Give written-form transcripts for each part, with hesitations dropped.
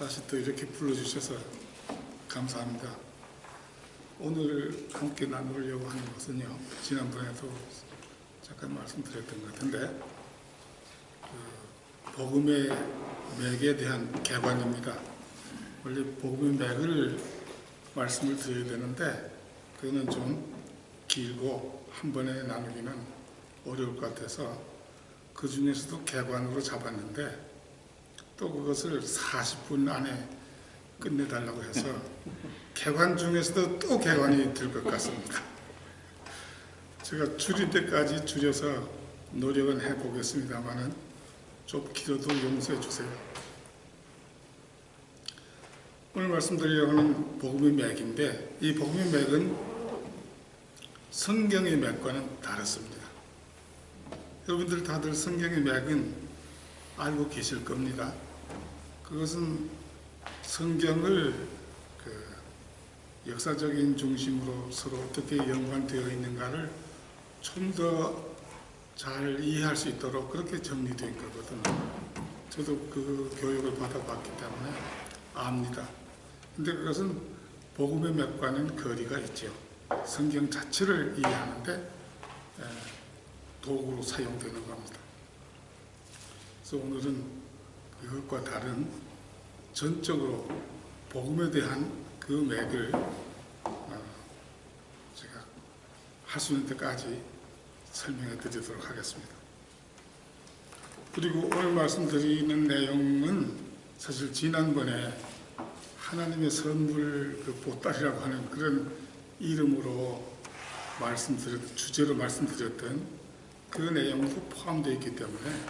다시 또 이렇게 불러주셔서 감사합니다. 오늘 함께 나누려고 하는 것은요, 지난번에도 잠깐 말씀드렸던 것 같은데, 복음의 맥에 대한 개관입니다. 원래 복음의 맥을 말씀을 드려야 되는데, 그거는 좀 길고 한 번에 나누기는 어려울 것 같아서 그 중에서도 개관으로 잡았는데, 또 그것을 40분 안에 끝내달라고 해서 개관 중에서도 또 개관이 될 것 같습니다. 제가 줄일 때까지 줄여서 노력은 해보겠습니다만은 좀 길어도 용서해 주세요. 오늘 말씀드리려고 하는 복음의 맥인데, 이 복음의 맥은 성경의 맥과는 다릅니다. 여러분들 다들 성경의 맥은 알고 계실 겁니다. 그것은 성경을 역사적인 중심으로 서로 어떻게 연관되어 있는가를 좀 더 잘 이해할 수 있도록 그렇게 정리된 거거든요. 저도 그 교육을 받아봤기 때문에 압니다. 근데 그것은 복음의 맥과는 거리가 있죠. 성경 자체를 이해하는데 도구로 사용되는 겁니다. 그래서 오늘은 이것과 다른 전적으로 복음에 대한 그 맥을 제가 할 수 있는 데까지 설명해 드리도록 하겠습니다. 그리고 오늘 말씀드리는 내용은 사실 지난번에 하나님의 선물 보따리라고 하는 그런 이름으로 주제로 말씀드렸던 그 내용도 포함되어 있기 때문에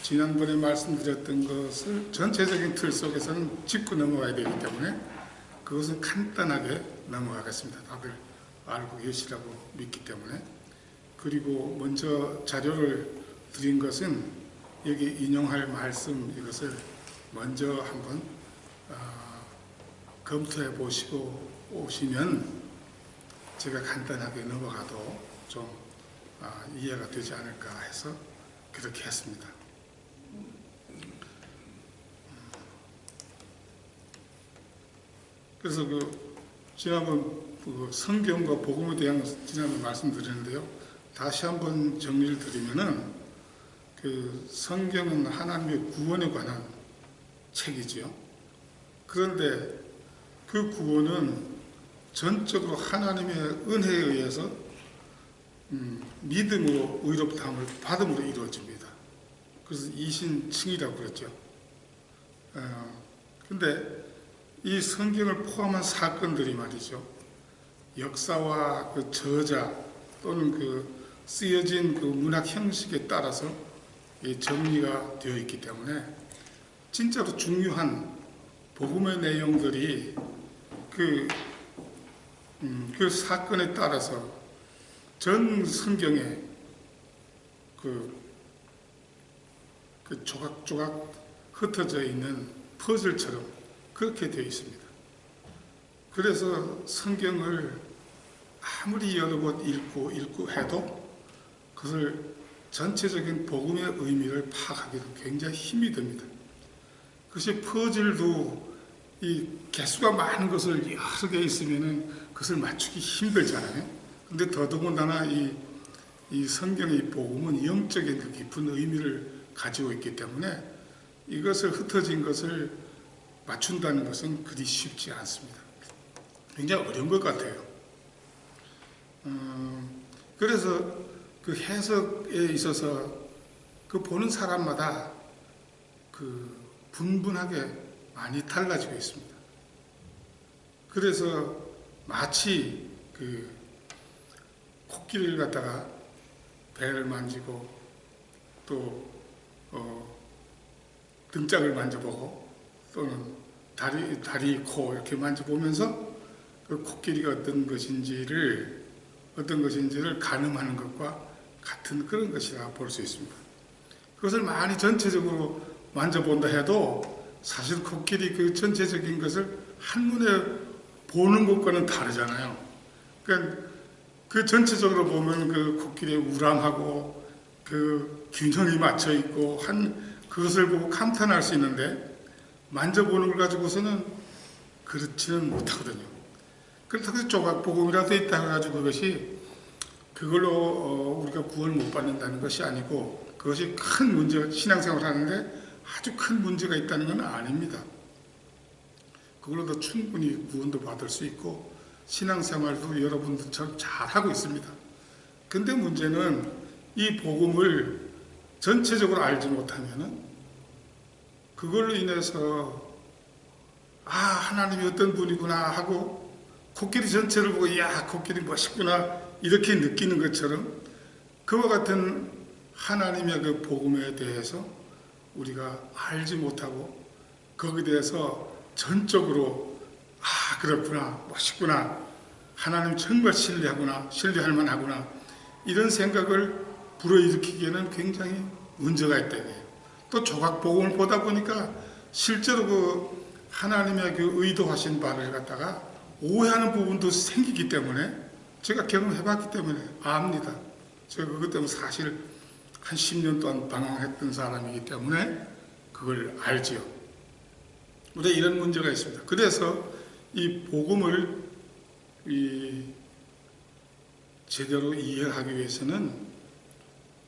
지난번에 말씀드렸던 것을 전체적인 틀 속에서는 짚고 넘어가야 되기 때문에 그것은 간단하게 넘어가겠습니다. 다들 알고 계시라고 믿기 때문에. 그리고 먼저 자료를 드린 것은 여기 인용할 말씀, 이것을 먼저 한번 검토해 보시고 오시면 제가 간단하게 넘어가도 좀 이해가 되지 않을까 해서 그렇게 했습니다. 그래서 지난번 성경과 복음에 대한 지난번 말씀드렸는데요. 다시 한번 정리를 드리면은 성경은 하나님의 구원에 관한 책이지요. 그런데 그 구원은 전적으로 하나님의 은혜에 의해서 믿음으로 의롭다함을 받음으로 이루어집니다. 그래서 이신칭이라고 그랬죠. 근데 이 성경을 포함한 사건들이 말이죠, 역사와 그 저자 또는 쓰여진 문학 형식에 따라서 정리가 되어 있기 때문에 진짜로 중요한 복음의 내용들이 그 사건에 따라서 전 성경에 조각조각 흩어져 있는 퍼즐처럼 그렇게 되어 있습니다. 그래서 성경을 아무리 여러 번 읽고 해도 그것을 전체적인 복음의 의미를 파악하기도 굉장히 힘이 듭니다. 그것이 퍼즐도 이 개수가 많은 것을 여러 개 있으면은 그것을 맞추기 힘들잖아요. 근데 더더군다나 이 성경의 복음은 영적인 그 깊은 의미를 가지고 있기 때문에 이것을 흩어진 것을 맞춘다는 것은 그리 쉽지 않습니다. 굉장히 어려운 것 같아요. 그래서 그 해석에 있어서 보는 사람마다 분분하게 많이 달라지고 있습니다. 그래서 마치 코끼리를 갖다가 배를 만지고 또 등짝을 만져보고 또는 다리, 코 이렇게 만져보면서 그 코끼리가 어떤 것인지를 가늠하는 것과 같은 그런 것이라 볼 수 있습니다. 그것을 많이 전체적으로 만져본다 해도 사실 코끼리 그 전체적인 것을 한눈에 보는 것과는 다르잖아요. 그러니까 그 전체적으로 보면 그 코끼리의 우람하고 그 균형이 맞춰 있고 한 그것을 보고 감탄할 수 있는데 만져보는 걸 가지고서는 그렇지는 못하거든요. 그렇다고 조각복음이라도 있다 해가지고 그걸로 우리가 구원을 못 받는다는 것이 아니고, 그것이 큰 문제가, 신앙생활을 하는데 아주 큰 문제가 있다는 건 아닙니다. 그걸로도 충분히 구원도 받을 수 있고 신앙생활도 여러분들처럼 잘하고 있습니다. 근데 문제는 이 복음을 전체적으로 알지 못하면은 그걸로 인해서 하나님이 어떤 분이구나 하고 코끼리 전체를 보고 야 코끼리 멋있구나 이렇게 느끼는 것처럼, 그와 같은 하나님의 그 복음에 대해서 우리가 알지 못하고 거기에 대해서 전적으로 그렇구나, 멋있구나, 하나님 정말 신뢰하구나, 신뢰할 만하구나, 이런 생각을 불어일으키기에는 굉장히 문제가 있다. 또 조각복음을 보다 보니까 실제로 그 하나님의 그 의도하신 바를 갖다가 오해하는 부분도 생기기 때문에, 제가 경험해봤기 때문에 압니다. 제가 그것 때문에 사실 한 10년 동안 방황했던 사람이기 때문에 그걸 알지요. 우리가 이런 문제가 있습니다. 그래서 이 복음을 제대로 이해하기 위해서는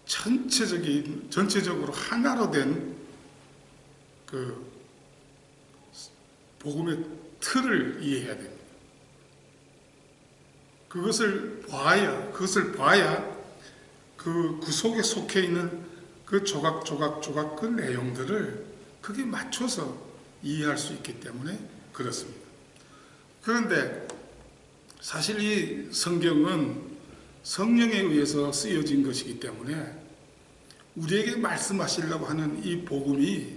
전체적으로 하나로 된 그 복음의 틀을 이해해야 됩니다. 그것을 봐야 그 속에 속해 있는 그 조각 그 내용들을 그게 맞춰서 이해할 수 있기 때문에 그렇습니다. 그런데 사실 이 성경은 성령에 의해서 쓰여진 것이기 때문에 우리에게 말씀하시려고 하는 이 복음이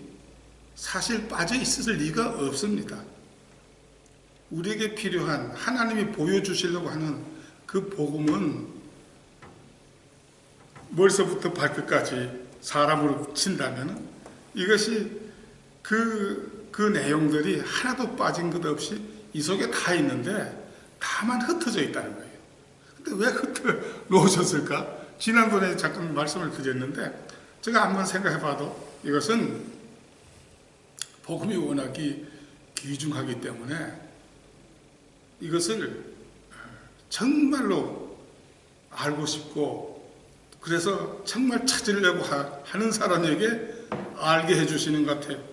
사실 빠져 있을 리가 없습니다. 우리에게 필요한, 하나님이 보여주시려고 하는 그 복음은 머리서부터 발끝까지 사람으로 친다면 이것이 그 내용들이 하나도 빠진 것 없이 이 속에 다 있는데 다만 흩어져 있다는 거예요. 근데 왜 흩어 놓으셨을까? 지난번에 잠깐 말씀을 드렸는데, 제가 한번 생각해 봐도 이것은 복음이 워낙이 귀중하기 때문에 이것을 정말로 알고 싶고, 그래서 정말 찾으려고 하는 사람에게 알게 해주시는 것 같아요.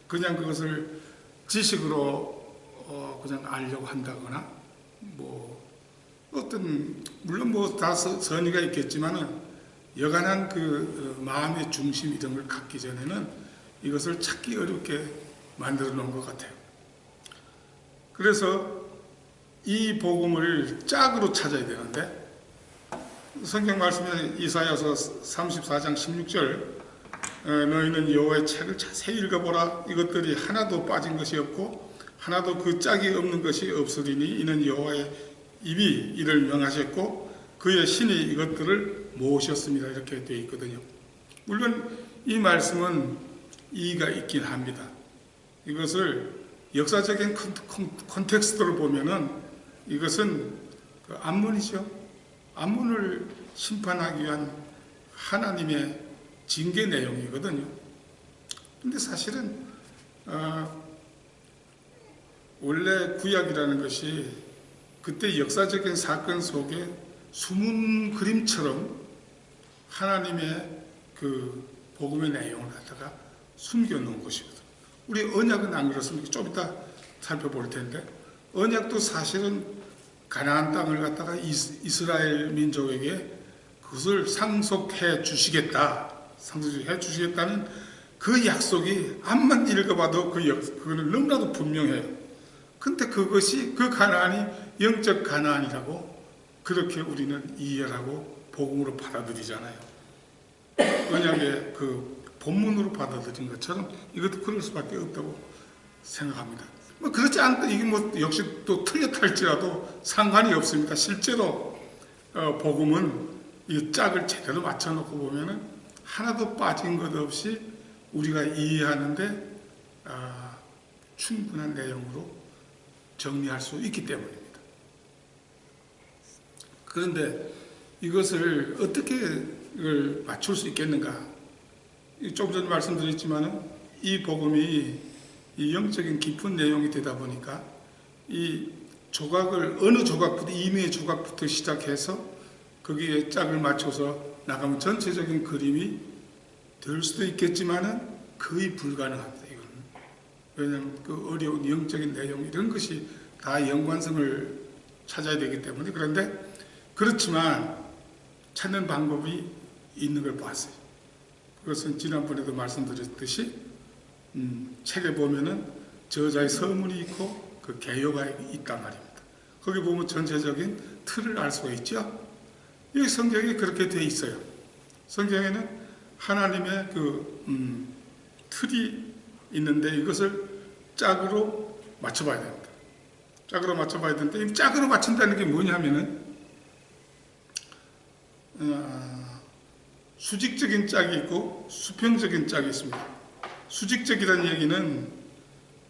그냥 그것을 지식으로 그냥 알려고 한다거나, 물론 다 선의가 있겠지만은, 여간한 그 마음의 중심 이런 걸 갖기 전에는 이것을 찾기 어렵게 만들어 놓은 것 같아요. 그래서 이 복음을 짝으로 찾아야 되는데, 성경 말씀에 이사야서 34장 16절, 너희는 여호와의 책을 자세히 읽어보라. 이것들이 하나도 빠진 것이 없고 하나도 그 짝이 없는 것이 없으리니 이는 여호와의 입이 이를 명하셨고 그의 신이 이것들을 모으셨습니다. 이렇게 되어 있거든요. 물론 이 말씀은 이의가 있긴 합니다. 이것을 역사적인 콘텍스트로 보면은 이것은 그 암몬이죠. 암몬을 심판하기 위한 하나님의 징계 내용이거든요. 근데 사실은 원래 구약이라는 것이 그때 역사적인 사건 속에 숨은 그림처럼 하나님의 그 복음의 내용을 갖다가 숨겨놓은 것이거든요. 우리 언약은 안 그렇습니까? 좀 이따 살펴볼 텐데, 언약도 사실은 가나안 땅을 갖다가 이스라엘 민족에게 그것을 상속해 주시겠다는 그 약속이 암만 읽어봐도 그거는 너무나도 분명해요. 근데 그것이 그 가나안이 영적 가나안이라고 그렇게 우리는 이해를 하고 복음으로 받아들이잖아요. 언약의 그 본문으로 받아들인 것처럼 이것도 그럴 수밖에 없다고 생각합니다. 그렇지 않다, 이게 역시 또 틀렸다 할지라도 상관이 없습니다. 실제로 복음은 이 짝을 제대로 맞춰놓고 보면은 하나도 빠진 것 없이 우리가 이해하는데 충분한 내용으로 정리할 수 있기 때문입니다. 그런데 이것을 어떻게 맞출 수 있겠는가? 조금 전에 말씀드렸지만은 이 복음이 이 영적인 깊은 내용이 되다 보니까 이 조각을 어느 조각부터 임의의 조각부터 시작해서 거기에 짝을 맞춰서 나가면 전체적인 그림이 될 수도 있겠지만은 거의 불가능합니다. 이거는. 왜냐하면 그 어려운 영적인 내용 이런 것이 다 연관성을 찾아야 되기 때문에. 그런데 그렇지만 찾는 방법이 있는 걸 봤어요. 그것은 지난번에도 말씀드렸듯이 책에 보면은 저자의 서문이 있고 그 개요가 있단 말입니다. 거기 보면 전체적인 틀을 알 수가 있죠. 이 성경이 그렇게 되어 있어요. 성경에는 하나님의 그 틀이 있는데 이것을 짝으로 맞춰봐야 됩니다. 짝으로 맞춰봐야 되는데 이 짝으로 맞춘다는 게 뭐냐면은 수직적인 짝이 있고 수평적인 짝이 있습니다. 수직적이라는 얘기는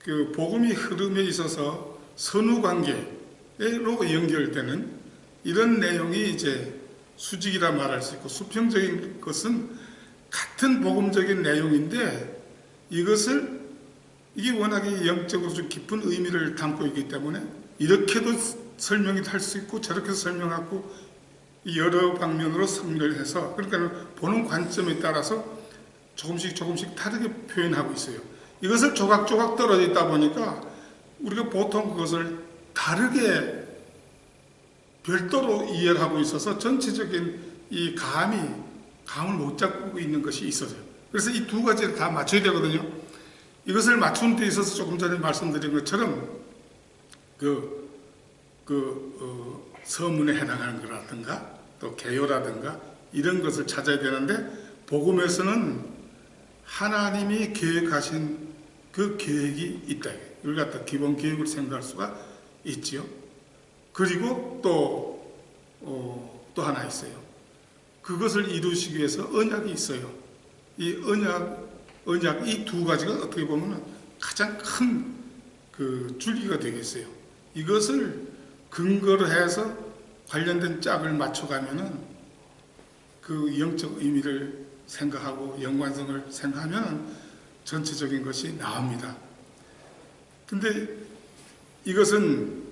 그 복음이 흐름에 있어서 선후관계로 연결되는 이런 내용이 이제 수직이라 말할 수 있고, 수평적인 것은 같은 복음적인 내용인데 이게 워낙에 영적으로 좀 깊은 의미를 담고 있기 때문에 이렇게도 설명이 할 수 있고 저렇게도 설명하고 여러 방면으로 설명을 해서, 그러니까 보는 관점에 따라서 조금씩 다르게 표현하고 있어요. 이것을 조각조각 떨어져 있다 보니까 우리가 보통 그것을 다르게 별도로 이해를 하고 있어서 전체적인 이 감을 못 잡고 있는 것이 있어요. 그래서 이 두 가지를 다 맞춰야 되거든요. 이것을 맞추는 데 있어서 조금 전에 말씀드린 것처럼 서문에 해당하는 거라든가 또 개요라든가 이런 것을 찾아야 되는데, 복음에서는 하나님이 계획하신 그 계획이 있다. 이걸 갖다 기본 계획을 생각할 수가 있지요. 그리고 또 하나 있어요. 그것을 이루시기 위해서 언약이 있어요. 이 언약 이 두 가지가 어떻게 보면 가장 큰 그 줄기가 되겠어요. 이것을 근거로 해서 관련된 짝을 맞춰가면은 그 영적 의미를 생각하고 연관성을 생각하면 전체적인 것이 나옵니다. 근데 이것은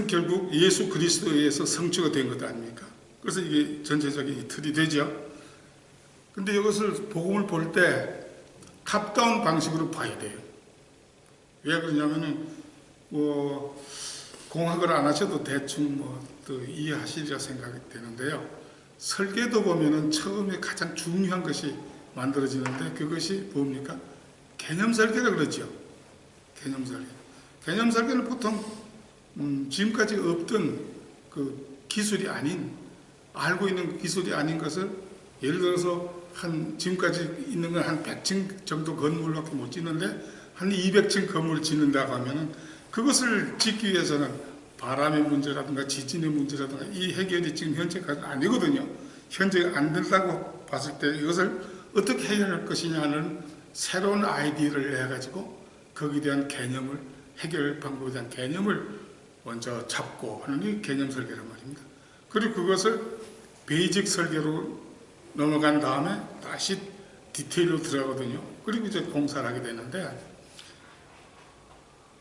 결국 예수 그리스도에 의해서 성취가 된 것 아닙니까? 그래서 이게 전체적인 틀이 되죠. 근데 이것을 복음을 볼 때 탑다운 방식으로 봐야 돼요. 왜 그러냐면은 공학을 안 하셔도 대충 또 이해하시리라 생각이 되는데요. 설계도 보면은 처음에 가장 중요한 것이 만들어지는데 그것이 뭡니까? 개념 설계라 그러죠. 개념 설계. 개념 설계는 보통 지금까지 없던 그 기술이 아닌, 알고 있는 기술이 아닌 것을, 예를 들어서 지금까지 있는 건 한 100층 정도 건물밖에 못 짓는데 한 200층 건물을 짓는다고 하면은 그것을 짓기 위해서는 바람의 문제라든가 지진의 문제라든가 이 해결이 지금 현재까지 아니거든요. 현재 안 된다고 봤을 때 이것을 어떻게 해결할 것이냐는 새로운 아이디어를 해가지고 거기에 대한 개념을, 해결 방법에 대한 개념을 먼저 잡고 하는 게 개념 설계란 말입니다. 그리고 그것을 베이직 설계로 넘어간 다음에 다시 디테일로 들어가거든요. 그리고 이제 공사를 하게 되는데,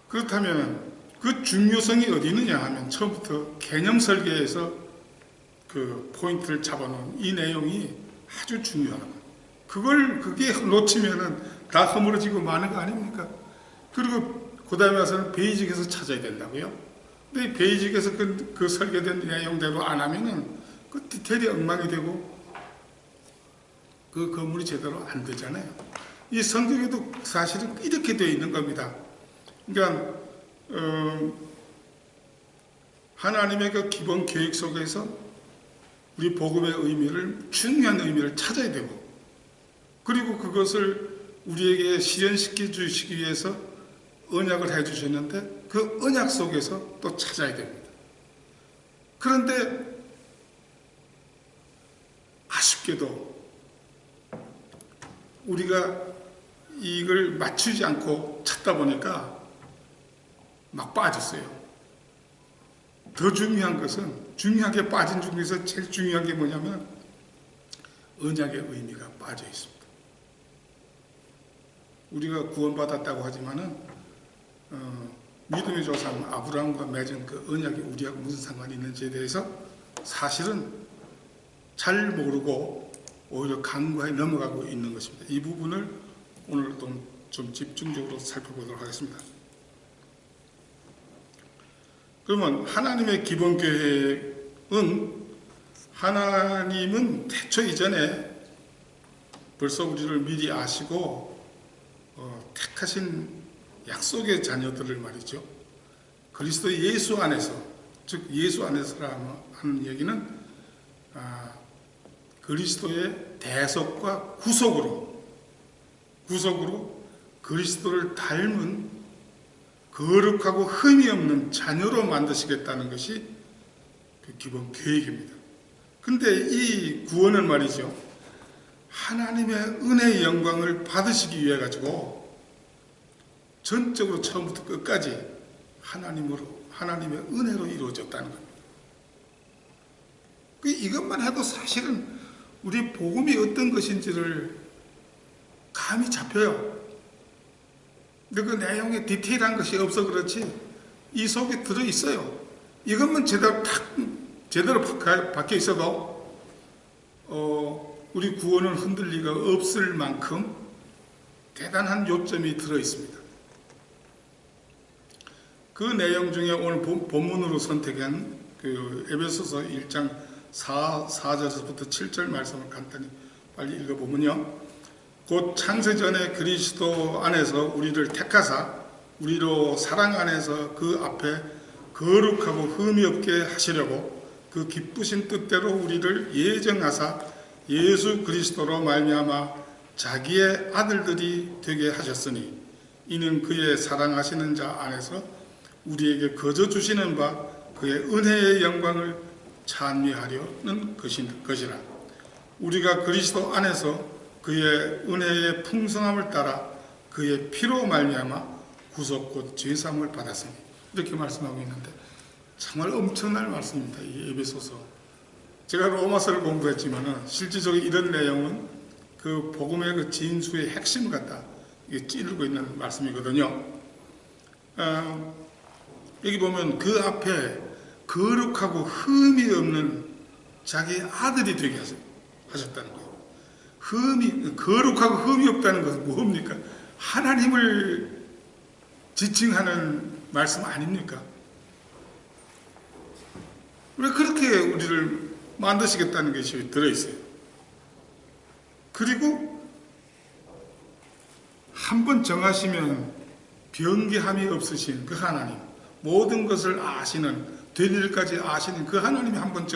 그렇다면 그 중요성이 어디 있느냐 하면 처음부터 개념 설계에서 그 포인트를 잡아놓은 이 내용이 아주 중요하다. 그게 놓치면은 다 허물어지고 마는 거 아닙니까? 그리고 그 다음에 와서는 베이직에서 찾아야 된다고요. 근데 베이직에서 그 설계된 내용대로 안 하면은 그 디테일이 엉망이 되고 그 건물이 제대로 안 되잖아요. 이 성경에도 사실은 이렇게 되어 있는 겁니다. 그러니까 하나님의 그 기본 계획 속에서 우리 복음의 중요한 의미를 찾아야 되고, 그리고 그것을 우리에게 실현시켜 주시기 위해서 언약을 해 주셨는데 그 언약 속에서 또 찾아야 됩니다. 그런데 아쉽게도 우리가 이걸 맞추지 않고 찾다 보니까 막 빠졌어요. 더 중요한 것은, 중요하게 빠진 중에서 제일 중요한 게 뭐냐면 언약의 의미가 빠져 있습니다. 우리가 구원받았다고 하지만은 믿음의 조상 아브라함과 맺은 그 언약이 우리하고 무슨 상관이 있는지에 대해서 사실은 잘 모르고 오히려 간과해 넘어가고 있는 것입니다. 이 부분을 오늘 좀 집중적으로 살펴보도록 하겠습니다. 그러면 하나님의 기본 계획은, 하나님은 태초 이전에 벌써 우리를 미리 아시고 택하신 약속의 자녀들을 말이죠. 그리스도 예수 안에서, 즉 예수 안에서라 하는 얘기는 그리스도의 대속과 구속으로 그리스도를 닮은 거룩하고 흠이 없는 자녀로 만드시겠다는 것이 그 기본 계획입니다. 근데 이 구원은 말이죠, 하나님의 은혜의 영광을 받으시기 위해 가지고 전적으로 처음부터 끝까지 하나님의 은혜로 이루어졌다는 겁니다. 이것만 해도 사실은 우리 복음이 어떤 것인지를 감이 잡혀요. 근데 그 내용에 디테일한 것이 없어 그렇지 이 속에 들어있어요. 이것만 제대로 박혀 있어도 우리 구원은 흔들 리가 없을 만큼 대단한 요점이 들어있습니다. 그 내용 중에 오늘 본문으로 선택한 그 에베소서 1장 4절에서부터 7절 말씀을 간단히 빨리 읽어보면요. 곧 창세전에 그리스도 안에서 우리를 택하사 우리로 사랑 안에서 그 앞에 거룩하고 흠이 없게 하시려고 그 기쁘신 뜻대로 우리를 예정하사 예수 그리스도로 말미암아 자기의 아들들이 되게 하셨으니 이는 그의 사랑하시는 자 안에서 우리에게 거저 주시는 바 그의 은혜의 영광을 찬미하려는 것이라. 우리가 그리스도 안에서 그의 은혜의 풍성함을 따라 그의 피로 말미암아 구속 곧 죄사함을 받았으니, 이렇게 말씀하고 있는데 정말 엄청난 말씀입니다. 이 에베소서. 제가 로마서를 공부했지만은 실질적으로 이런 내용은 그 복음의 그 진수의 핵심을 갖다 찌르고 있는 말씀이거든요. 여기 보면 그 앞에 거룩하고 흠이 없는 자기 아들이 되게 하셨다는 거예요. 거룩하고 흠이 없다는 것은 뭡니까? 하나님을 지칭하는 말씀 아닙니까? 왜 그렇게 우리를 만드시겠다는 것이 들어있어요. 그리고 한번 정하시면 변개함이 없으신 그 하나님, 모든 것을 아시는, 될 일까지 아시는 그 하나님이 한번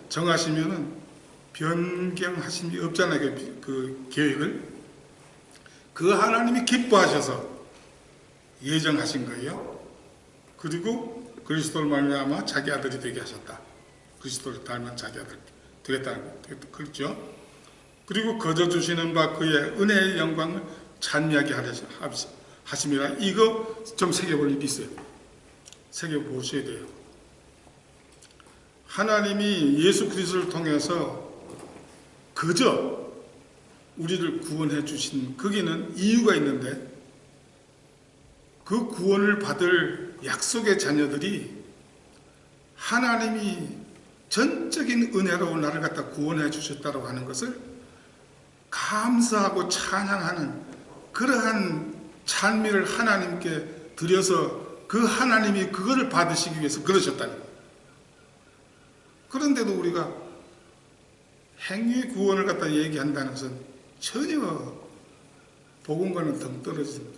정하시면은 변경하심이 없잖아요. 그 계획을. 그 하나님이 기뻐하셔서 예정하신 거예요. 그리고 그리스도를 말미암아 자기 아들이 되게 하셨다. 그리스도를 닮은 자기 아들 되겠다는 거. 그렇죠? 그리고 거저 주시는 바 그의 은혜의 영광을 찬미하게 하심이라. 이거 좀 새겨볼 일이 있어요. 새겨보셔야 돼요. 하나님이 예수 그리스도를 통해서 그저 우리를 구원해 주신 거기는 이유가 있는데, 그 구원을 받을 약속의 자녀들이 하나님이 전적인 은혜로 나를 갖다 구원해 주셨다고 하는 것을 감사하고 찬양하는 그러한 찬미를 하나님께 드려서 그 하나님이 그거를 받으시기 위해서 그러셨다는 거예요. 그런데도 우리가 행위 구원을 갖다 얘기한다는 것은 전혀 복음과는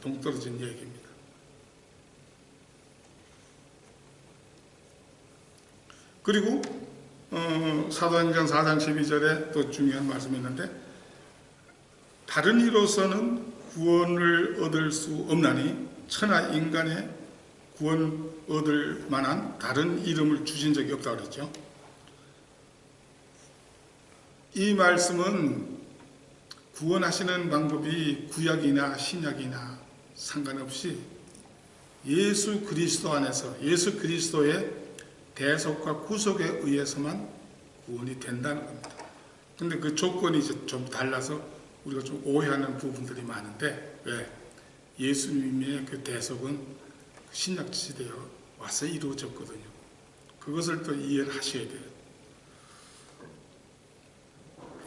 동떨어진 얘기입니다. 그리고 사도행전 4장 12절에 또 중요한 말씀이 있는데, 다른 이로서는 구원을 얻을 수 없나니 천하 인간의 구원 얻을 만한 다른 이름을 주신 적이 없다고 그랬죠. 이 말씀은 구원하시는 방법이 구약이나 신약이나 상관없이 예수 그리스도 안에서 예수 그리스도의 대속과 구속에 의해서만 구원이 된다는 겁니다. 근데 그 조건이 이제 좀 달라서 우리가 좀 오해하는 부분들이 많은데, 왜? 예수님의 그 대속은 신약 시대에 와서 이루어졌거든요. 그것을 또 이해를 하셔야 돼요.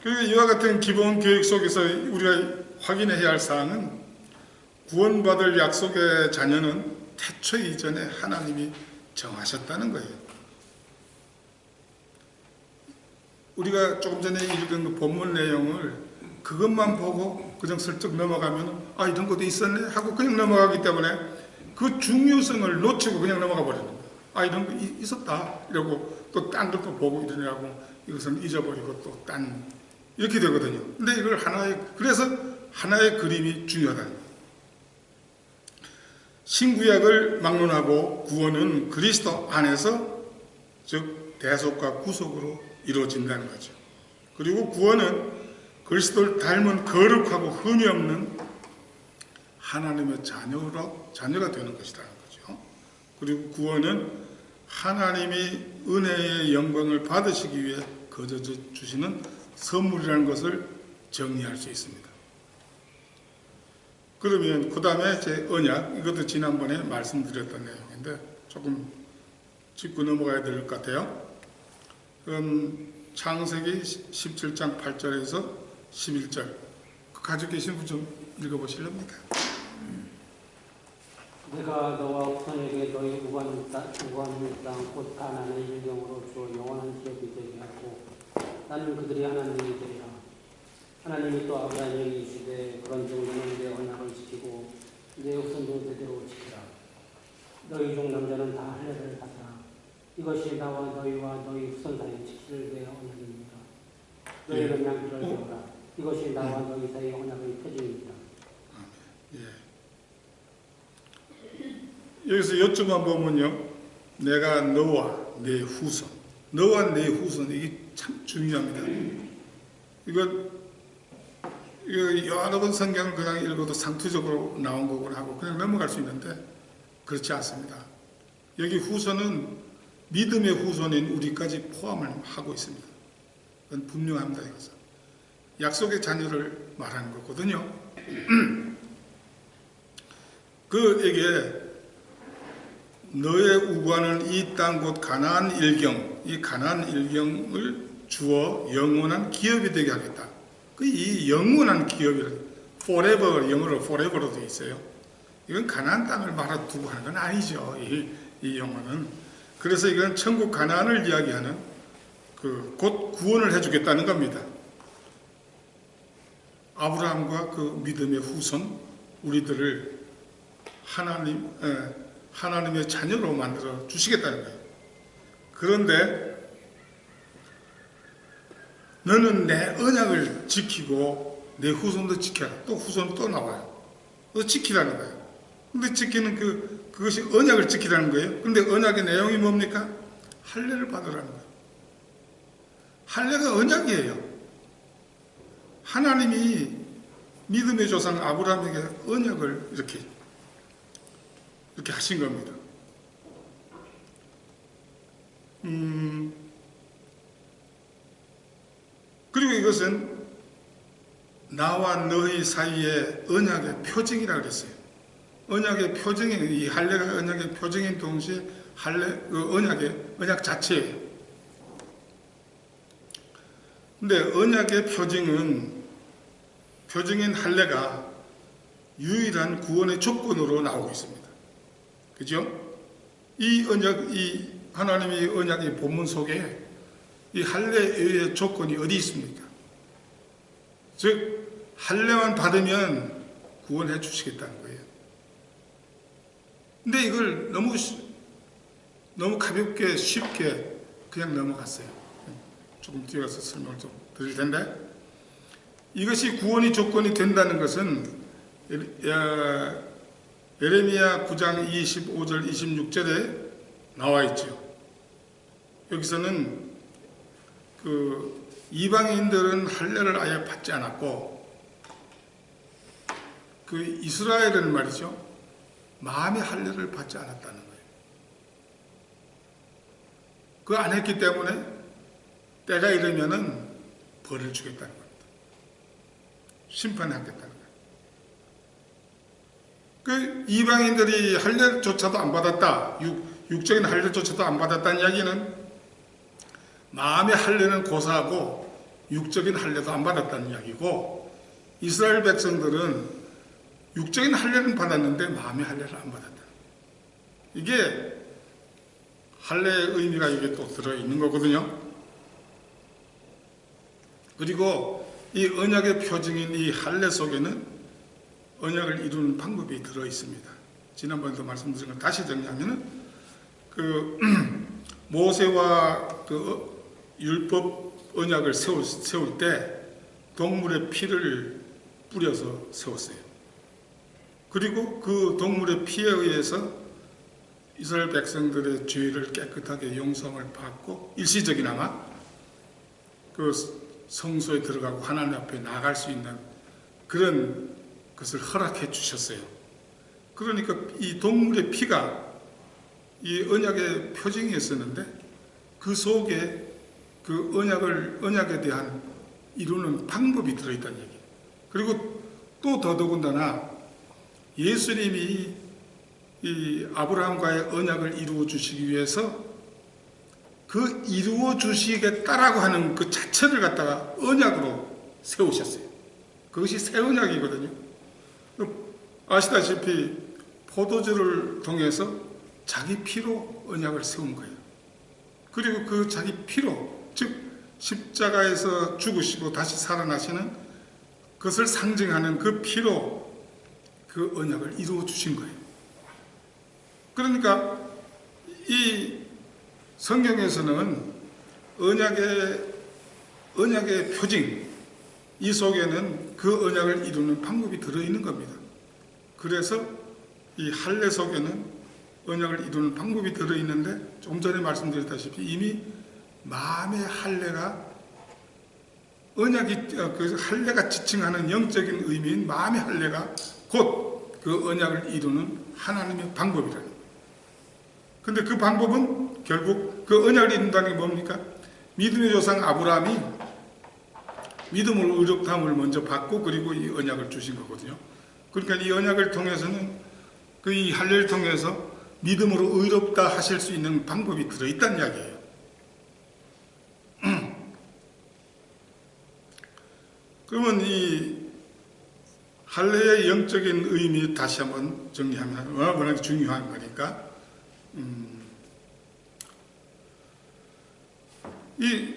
그리고 이와 같은 기본 교육 속에서 우리가 확인해야 할 사항은 구원받을 약속의 자녀는 태초 이전에 하나님이 정하셨다는 거예요. 우리가 조금 전에 읽은 그 본문 내용을 그것만 보고 그냥 슬쩍 넘어가면 아 이런 것도 있었네 하고 그냥 넘어가기 때문에 그 중요성을 놓치고 그냥 넘어가 버리는 거예요. 아 이런 거 있었다 이러고 또 딴 것도 보고 이러냐고 이것은 잊어버리고 또 딴 이렇게 되거든요. 근데 이걸 그래서 하나의 그림이 중요하다는 거예요. 신구약을 막론하고 구원은 그리스도 안에서 즉 대속과 구속으로 이루어진다는 거죠. 그리고 구원은 그리스도를 닮은 거룩하고 흠이 없는 하나님의 자녀가 되는 것이라는 거죠. 그리고 구원은 하나님이 은혜의 영광을 받으시기 위해 거저 주시는 선물이라는 것을 정리할 수 있습니다. 그러면 그 다음에 제 언약, 이것도 지난번에 말씀드렸던 내용인데 조금 짚고 넘어가야 될 것 같아요. 창세기 17장 8절에서 11절 가지고 계신 분 좀 읽어보실랍니까? 내가 너와 후손에게 너희 우관의 땅 곧 가나안의 일경으로 주어 영원한 기업이 되게 하고 나는 그들이 하나님이 되리라. 하나님이 또 아브라함에게 이르시되 그런즉 너는 내 언약을 지키고 내 후손도 대대로 지키라. 너희 중 남자는 다 할례를 받으라. 이것이 나와 너희와 너희 후손 사이에 지킬 내 언약입니다. 너희는 양들을 배우라. 이것이 나와 너희 사이의 언약의 표징입니다. 여기서 요점만 보면요, 내가 너와 내 후손, 너와 내 후손 이게 참 중요합니다. 이거 여러 번 성경을 그냥 읽어도 상투적으로 나온 거고 하고 그냥 넘어갈 수 있는데 그렇지 않습니다. 여기 후손은 믿음의 후손인 우리까지 포함을 하고 있습니다. 그건 분명합니다. 이것은 약속의 자녀를 말하는 거거든요. 그에게 너의 우관은 이 땅 곧 가나안 일경, 이 가나안 일경을 주어 영원한 기업이 되게 하겠다. 이 영원한 기업이라 forever, 영어로 forever로 되어 있어요. 이건 가나안 땅을 말아두고 하는 건 아니죠. 이 영어는. 그래서 이건 천국 가나안을 이야기하는 곧 구원을 해주겠다는 겁니다. 아브라함과 그 믿음의 후손 우리들을 하나님의 자녀로 만들어 주시겠다는 거예요. 그런데 너는 내 언약을 지키고 내 후손도 지켜라. 또 후손도 또 나와요. 또 지키라는 거예요. 근데 지키는 그것이 언약을 지키라는 거예요. 근데 언약의 내용이 뭡니까? 할례를 받으라는 거예요. 할례가 언약이에요. 하나님이 믿음의 조상 아브라함에게 언약을 이렇게 하신 겁니다. 그리고 이것은 나와 너희 사이의 언약의 표징이라고 그랬어요. 언약의 표징이, 이 할례가 언약의 표징인 동시에 언약 자체예요. 근데 언약의 표징인 할례가 유일한 구원의 조건으로 나오고 있습니다. 그죠? 이 하나님의 언약의 본문 속에 이 할례의 조건이 어디 있습니까? 즉, 할례만 받으면 구원해 주시겠다는 거예요. 근데 이걸 너무 가볍게 쉽게 그냥 넘어갔어요. 조금 뛰어서 설명을 좀 드릴 텐데, 이것이 구원의 조건이 된다는 것은 예레미야 9장 25절 26절에 나와 있죠. 여기서는 이방인들은 할례를 아예 받지 않았고 이스라엘은 말이죠, 마음의 할례를 받지 않았다는 거예요. 그거 안 했기 때문에 때가 이르면은 벌을 주겠다는 겁니다. 심판하겠다는 거예요. 그 이방인들이 할례조차도 안 받았다, 육적인 할례조차도 안 받았다는 이야기는 마음의 할례는 고사하고 육적인 할례도 안 받았다는 이야기고, 이스라엘 백성들은 육적인 할례는 받았는데 마음의 할례를 안 받았다. 이게 할례의 의미가 이게 또 들어있는 거거든요. 그리고 이 언약의 표징인 이 할례 속에는 언약을 이루는 방법이 들어있습니다. 지난번에도 말씀드린 걸 다시 정리하면은 그 모세와 그 율법 언약을 세울 때 동물의 피를 뿌려서 세웠어요. 그리고 그 동물의 피에 의해서 이스라엘 백성들의 죄를 깨끗하게 용서를 받고 일시적이나마 그 성소에 들어가고 하나님 앞에 나갈 수 있는 그런 것을 허락해 주셨어요. 그러니까 이 동물의 피가 이 언약의 표징이었었는데 그 속에 그 언약에 대한 이루는 방법이 들어있다는 얘기예요. 그리고 또 더더군다나 예수님이 이 아브라함과의 언약을 이루어 주시기 위해서 그 이루어 주시겠다라고 하는 그 자체를 갖다가 언약으로 세우셨어요. 그것이 새 언약이거든요. 아시다시피 포도주를 통해서 자기 피로 언약을 세운 거예요. 그리고 그 자기 피로, 즉 십자가에서 죽으시고 다시 살아나시는 그것을 상징하는 그 피로 그 언약을 이루어 주신 거예요. 그러니까 이 성경에서는 언약의 표징, 이 속에는 그 언약을 이루는 방법이 들어있는 겁니다. 그래서 이 할례 속에는 언약을 이루는 방법이 들어있는데, 좀 전에 말씀드렸다시피 이미 마음의 할례가 그 할례가 지칭하는 영적인 의미인 마음의 할례가 곧 그 언약을 이루는 하나님의 방법이라는 거예요. 근데 그 방법은 결국 그 언약을 이룬다는 게 뭡니까? 믿음의 조상 아브라함이 믿음으로 의롭다함을 먼저 받고 그리고 이 언약을 주신 거거든요. 그러니까 이 언약을 통해서는 그 이 할례를 통해서 믿음으로 의롭다 하실 수 있는 방법이 들어있다는 이야기예요. 그러면 이 할례의 영적인 의미 다시 한번 정리하면 워낙 중요한 거니까 이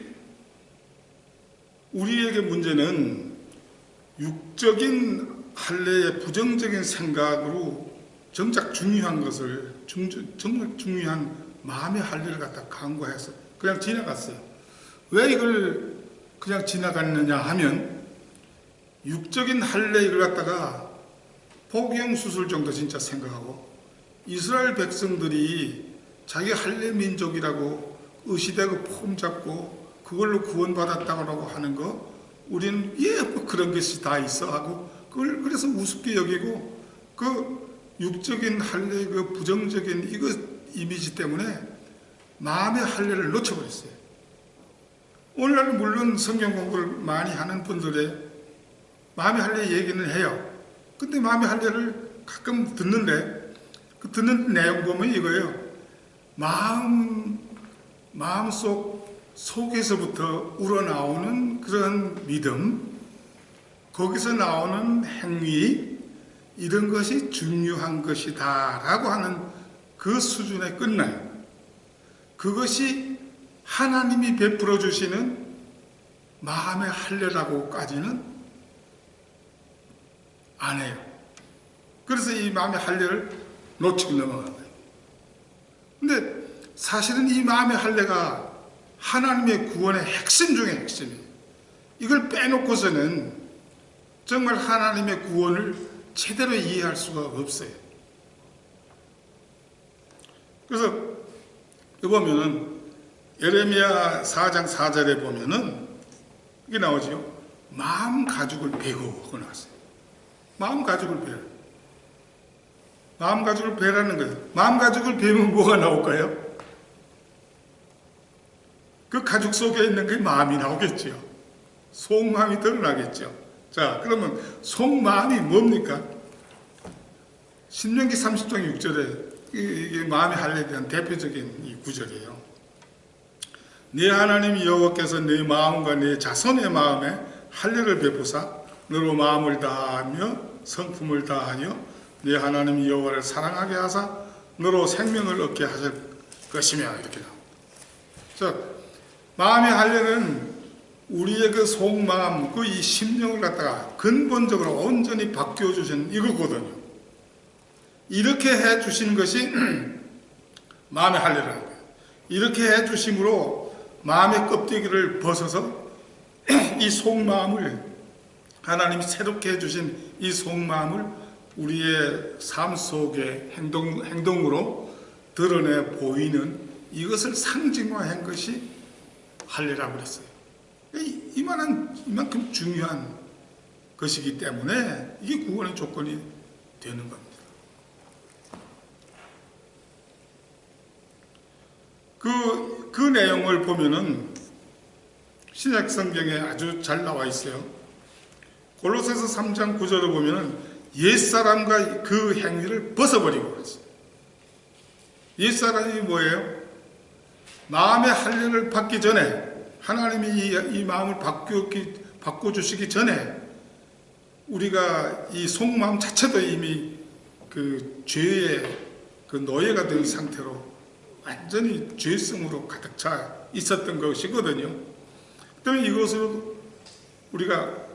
우리에게 문제는 육적인 할례의 부정적인 생각으로 정작 중요한 것을 정말 중요한 마음의 할례를 갖다 간과해서 그냥 지나갔어요. 왜 이걸 그냥 지나갔느냐 하면 육적인 할례 이걸 갖다가 포경 수술 정도 진짜 생각하고 이스라엘 백성들이 자기 할례 민족이라고 의시되고 폼 잡고 그걸로 구원받았다고 하는 거 우리는 뭐 그런 것이 다 있어 하고 그걸 그래서 우습게 여기고 그 육적인 할례 그 부정적인 이거 이미지 때문에 마음의 할례를 놓쳐버렸어요. 오늘날은 물론 성경 공부를 많이 하는 분들의 마음의 할례 얘기는 해요. 근데 마음의 할례를 가끔 듣는데 그 듣는 내용 보면 이거예요. 속에서부터 우러나오는 그런 믿음, 거기서 나오는 행위, 이런 것이 중요한 것이다 라고 하는 그 수준에 끝나요. 그것이 하나님이 베풀어 주시는 마음의 할례라고까지는 안 해요. 그래서 이 마음의 할례를 놓치고 넘어간 거예요. 근데 사실은 이 마음의 할례가 하나님의 구원의 핵심 중에 핵심이에요. 이걸 빼놓고서는 정말 하나님의 구원을 제대로 이해할 수가 없어요. 그래서 여기 보면은 예레미야 4장 4절에 보면은 이게 나오죠. 마음 가죽을 베고 하고 나왔어요. 마음 가죽을 베라. 마음 가죽을 베라는 거예요. 마음 가죽을 베면 뭐가 나올까요? 그 가죽 속에 있는 그 마음이 나오겠죠. 속마음이 드러나겠죠. 자, 그러면 속마음이 뭡니까? 신명기 30장 6절에 이게 마음의 할례에 대한 대표적인 이 구절이에요. 네 하나님 여호와께서 네 마음과 네 자손의 마음에 할례를 베푸사 너로 마음을 다하며 성품을 다하여 네 하나님 여호와를 사랑하게 하사 너로 생명을 얻게 하실 것이며 이렇게 나옵니다. 자, 마음의 할례는 우리의 그 속마음, 그 이 심령을 갖다가 근본적으로 온전히 바뀌어 주신 이거거든요. 이렇게 해 주신 것이 마음의 할례라는 거예요. 이렇게 해 주심으로 마음의 껍데기를 벗어서 이 속마음을 하나님이 새롭게 해 주신 이 속마음을 우리의 삶 속의 행동으로 드러내 보이는 이것을 상징화한 것이 할례라고 그랬어요. 이만큼 중요한 것이기 때문에 이게 구원의 조건이 되는 겁니다. 그 내용을 보면은 신약 성경에 아주 잘 나와 있어요. 골로새서 3장 9절을 보면은 옛사람과 그 행위를 벗어버리고 그랬어요. 옛사람이 뭐예요? 마음의 할례를 받기 전에 하나님이 이 마음을 바꿔주시기 전에 우리가 이 속마음 자체도 이미 그 죄의 그 노예가 된 상태로 완전히 죄성으로 가득 차 있었던 것이거든요. 그러면 이것으로 우리가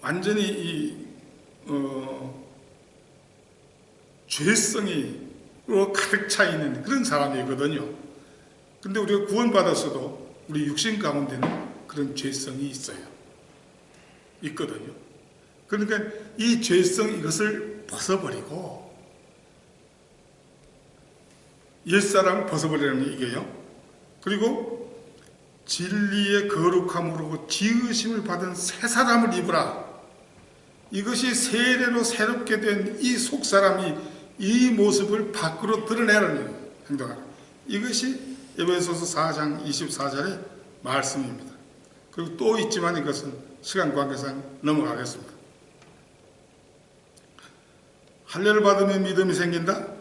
완전히 죄성으로 가득 차 있는 그런 사람이거든요. 근데 우리가 구원받았어도 우리 육신 가운데는 그런 죄성이 있거든요. 그러니까 이 죄성 이것을 벗어버리고 옛사람을 벗어버리라는 얘기예요. 그리고 진리의 거룩함으로 지으심을 받은 새 사람을 입으라. 이것이 세례로 새롭게 된 이 속사람이 이 모습을 밖으로 드러내는 행동하라. 이것이 에베소서 4장 24절의 말씀입니다. 그리고 또 있지만 이것은 시간 관계상 넘어가겠습니다. 할례를 받으면 믿음이 생긴다?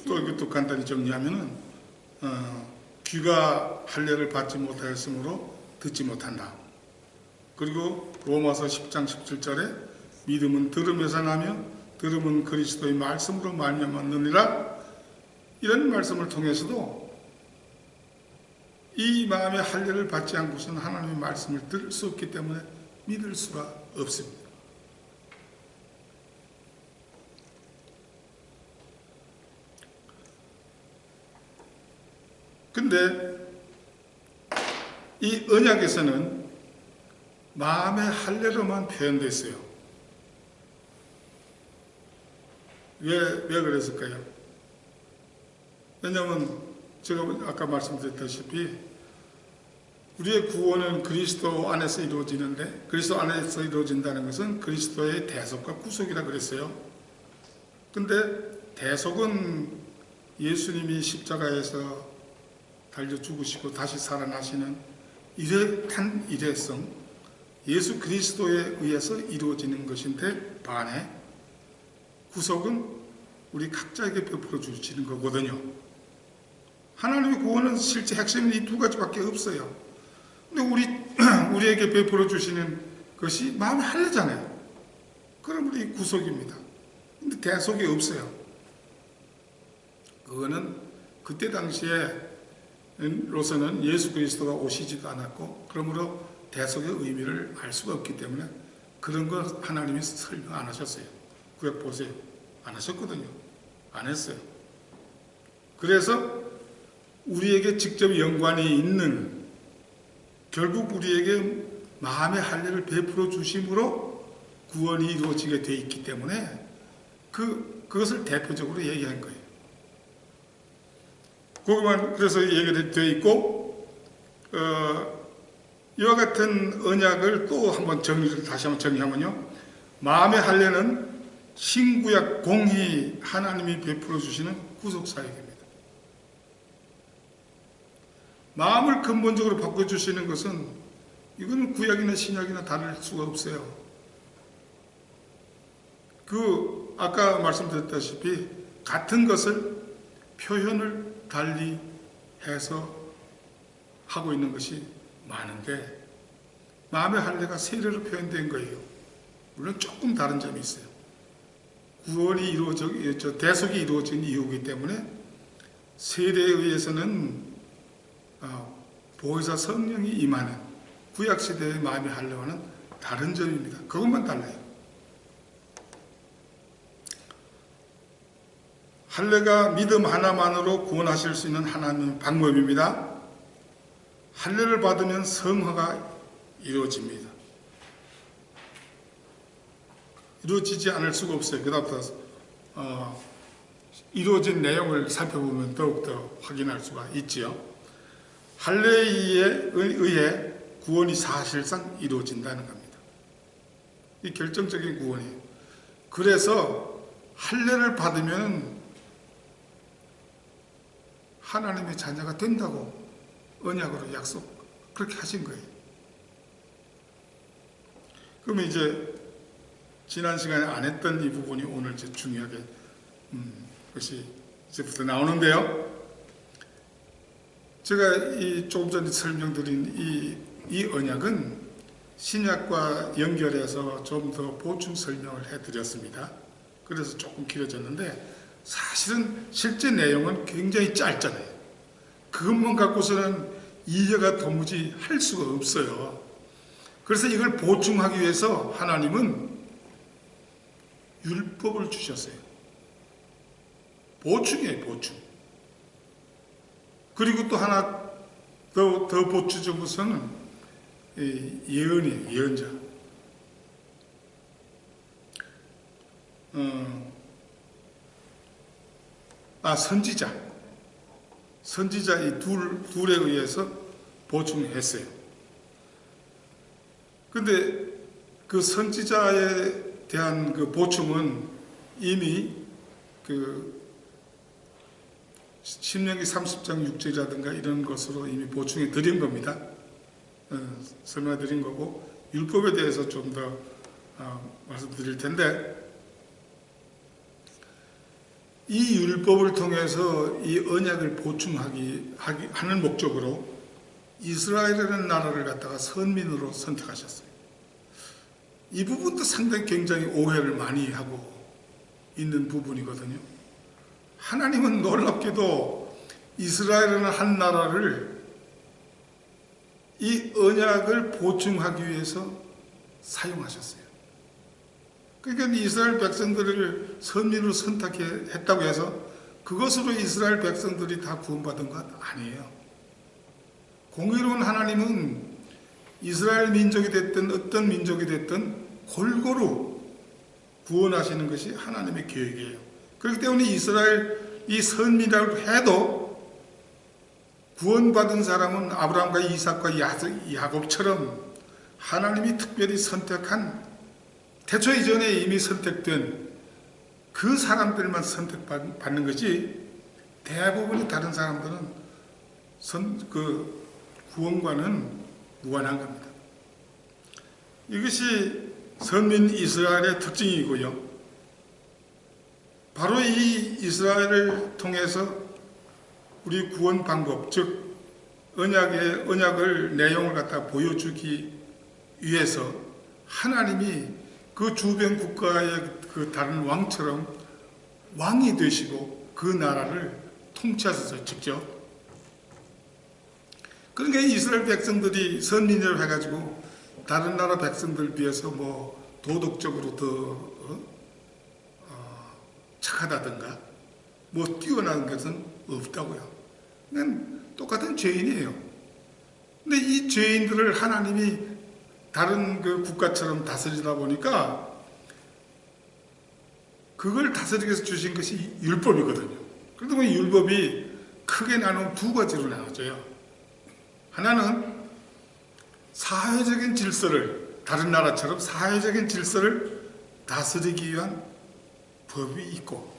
또 이것도 간단히 정리하면은 귀가 할례를 받지 못하였으므로 듣지 못한다. 그리고 로마서 10장 17절에 믿음은 들음에서 나며 들음은 그리스도의 말씀으로 말미암았느니라. 이런 말씀을 통해서도 이 마음의 할례를 받지 않고서는 하나님의 말씀을 들을 수 없기 때문에 믿을 수가 없습니다. 근데 이 언약에서는 마음의 할례로만 표현되어 있어요. 왜 그랬을까요? 왜냐하면 제가 아까 말씀드렸다시피 우리의 구원은 그리스도 안에서 이루어지는데 그리스도 안에서 이루어진다는 것은 그리스도의 대속과 구속이라 그랬어요. 근데 대속은 예수님이 십자가에서 달려 죽으시고 다시 살아나시는 이러한 일회성, 예수 그리스도에 의해서 이루어지는 것인데 반해 구속은 우리 각자에게 베풀어 주시는 거거든요. 하나님의 구원은 실제 핵심은 이 두 가지밖에 없어요. 근데 우리에게 베풀어 주시는 것이 마음의 할례잖아요. 그럼 우리 구속입니다. 근데 대속이 없어요. 그거는 그때 당시에로서는 예수 그리스도가 오시지도 않았고 그러므로 대속의 의미를 알 수가 없기 때문에 그런 거 하나님이 설명 안 하셨어요. 구약 보세요. 안 하셨거든요. 안 했어요. 그래서 우리에게 직접 연관이 있는 결국 우리에게 마음의 할례를 베풀어 주심으로 구원이 이루어지게 되어 있기 때문에 그것을 대표적으로 얘기한 거예요. 거기만 그래서 얘기가 되어 있고 이와 같은 언약을 또 한번 다시 한번 정리하면요. 마음의 할례는 신구약 공히 하나님이 베풀어 주시는 구속사역입니다. 마음을 근본적으로 바꿔주시는 것은 이거는 구약이나 신약이나 다를 수가 없어요. 아까 말씀드렸다시피 같은 것을 표현을 달리 해서 하고 있는 것이 많은데 마음의 할례가 세례로 표현된 거예요. 물론 조금 다른 점이 있어요. 구원이 대속이 이루어진 이유이기 때문에 세례에 의해서는 보혜사 성령이 임하는 구약시대의 마음의 할례와는 다른 점입니다. 그것만 달라요. 할례가 믿음 하나만으로 구원하실 수 있는 하나님의 방법입니다. 할례를 받으면 성화가 이루어집니다. 이루어지지 않을 수가 없어요. 그다음부터 이루어진 내용을 살펴보면 더욱더 확인할 수가 있지요. 할례에 의해 구원이 사실상 이루어진다는 겁니다. 이 결정적인 구원이에요. 그래서 할례를 받으면 하나님의 자녀가 된다고 언약으로 약속 그렇게 하신 거예요. 그러면 이제 지난 시간에 안 했던 이 부분이 오늘 이제 중요하게 것이 이제부터 나오는데요. 제가 조금 전에 설명드린 이 언약은 신약과 연결해서 좀 더 보충 설명을 해드렸습니다. 그래서 조금 길어졌는데 사실은 실제 내용은 굉장히 짧잖아요. 그것만 갖고서는 이해가 도무지 할 수가 없어요. 그래서 이걸 보충하기 위해서 하나님은 율법을 주셨어요. 보충이에요, 보충. 그리고 또 하나 더 보충적으로서는 예언이에요, 예언자. 선지자 이 둘에 의해서 보충했어요. 근데 그 선지자에 대한 그 보충은 이미 신명기 30장 6절이라든가 이런 것으로 이미 보충해 드린 겁니다. 설명해 드린 거고, 율법에 대해서 좀 더 말씀드릴 텐데, 이 율법을 통해서 이 언약을 보충하는 목적으로 이스라엘이라는 나라를 갖다가 선민으로 선택하셨어요. 이 부분도 상당히 굉장히 오해를 많이 하고 있는 부분이거든요. 하나님은 놀랍게도 이스라엘이라는 한 나라를 이 언약을 보충하기 위해서 사용하셨어요. 그러니까 이스라엘 백성들을 선민으로 선택했다고 해서 그것으로 이스라엘 백성들이 다 구원받은 것 아니에요. 공의로운 하나님은 이스라엘 민족이 됐든 어떤 민족이 됐든 골고루 구원하시는 것이 하나님의 계획이에요. 그렇기 때문에 이스라엘 이 선민이라고 해도 구원받은 사람은 아브라함과 이삭과 야곱처럼 하나님이 특별히 선택한 태초 이전에 이미 선택된 그 사람들만 선택받는 것이 대부분의 다른 사람들은 구원과는 무관한 겁니다. 이것이 선민 이스라엘의 특징이고요. 바로 이 이스라엘을 통해서 우리 구원 방법, 즉 언약을 내용을 갖다 보여주기 위해서 하나님이 그 주변 국가의 그 다른 왕처럼 왕이 되시고 그 나라를 통치하셔서 직접. 그러니까 이스라엘 백성들이 선민이라고 해가지고 다른 나라 백성들 비해서 뭐 도덕적으로 더 착하다든가 뭐 뛰어난 것은 없다고요. 그냥 똑같은 죄인이에요. 근데 이 죄인들을 하나님이 다른 그 국가처럼 다스리다 보니까 그걸 다스리기 위해서 주신 것이 율법이거든요. 그런데 그 율법이 크게 나누면 두 가지로 나눠져요. 하나는 사회적인 질서를, 다른 나라처럼 사회적인 질서를 다스리기 위한 법이 있고,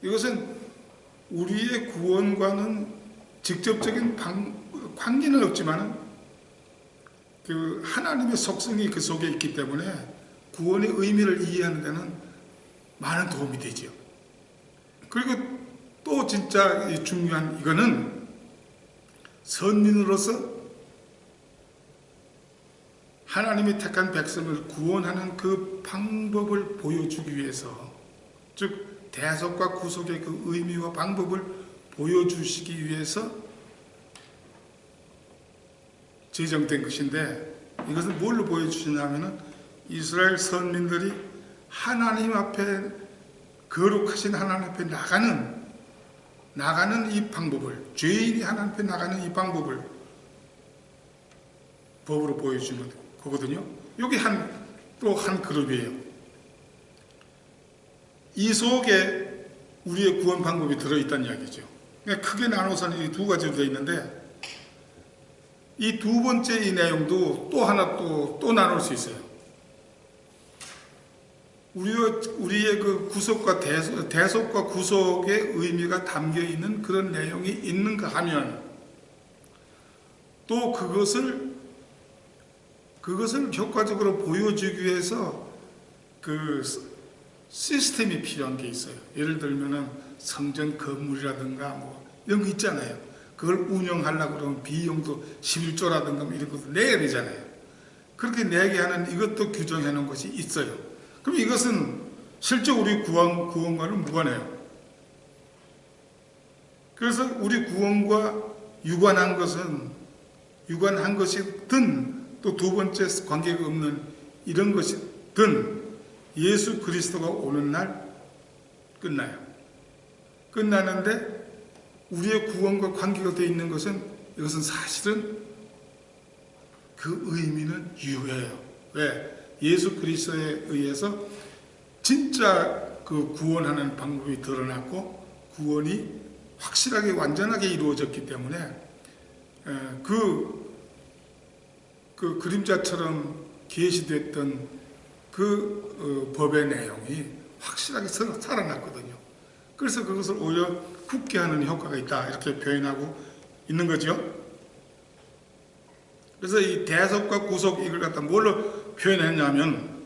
이것은 우리의 구원과는 직접적인 관계는 없지만 그 하나님의 속성이 그 속에 있기 때문에 구원의 의미를 이해하는 데는 많은 도움이 되죠. 그리고 또 진짜 중요한 이거는 선민으로서 하나님이 택한 백성을 구원하는 그 방법을 보여주기 위해서, 즉 대속과 구속의 그 의미와 방법을 보여주시기 위해서 제정된 것인데, 이것은 뭘로 보여주시냐면은 이스라엘 선민들이 하나님 앞에, 거룩하신 하나님 앞에 나가는 이 방법을, 죄인이 하나님 앞에 나가는 이 방법을 법으로 보여주는 거거든요. 여기 또 한 그룹이에요. 이 속에 우리의 구원 방법이 들어있다는 이야기죠. 그러니까 크게 나눠서는 이 두 가지로 되어 있는데, 이 두 번째 이 내용도 또 하나 또 나눌 수 있어요. 우리의 그 구속과 대속과 구속의 의미가 담겨 있는 그런 내용이 있는가 하면, 또 그것을 효과적으로 보여주기 위해서 그 시스템이 필요한 게 있어요. 예를 들면은 성전 건물이라든가 뭐 이런 거 있잖아요. 그걸 운영하려고 그러면 비용도 11조라든가 뭐 이런 것도 내야 되잖아요. 그렇게 내게 하는 이것도 규정해 놓은 것이 있어요. 그럼 이것은 실제 우리 구원과는 무관해요. 그래서 우리 구원과 유관한 것이든, 또 두 번째 관계가 없는 이런 것이든, 예수 그리스도가 오는 날 끝나요. 끝나는데 우리의 구원과 관계가 되어 있는 것은, 이것은 사실은 그 의미는 유효해요. 왜? 예수 그리스도에 의해서 진짜 그 구원하는 방법이 드러났고 구원이 확실하게 완전하게 이루어졌기 때문에 그 그림자처럼 계시됐던 그 법의 내용이 확실하게 살아났거든요. 그래서 그것을 오히려 굳게 하는 효과가 있다, 이렇게 표현하고 있는 거죠. 그래서 이 대속과 구속, 이걸 갖다 뭘로 표현했냐면,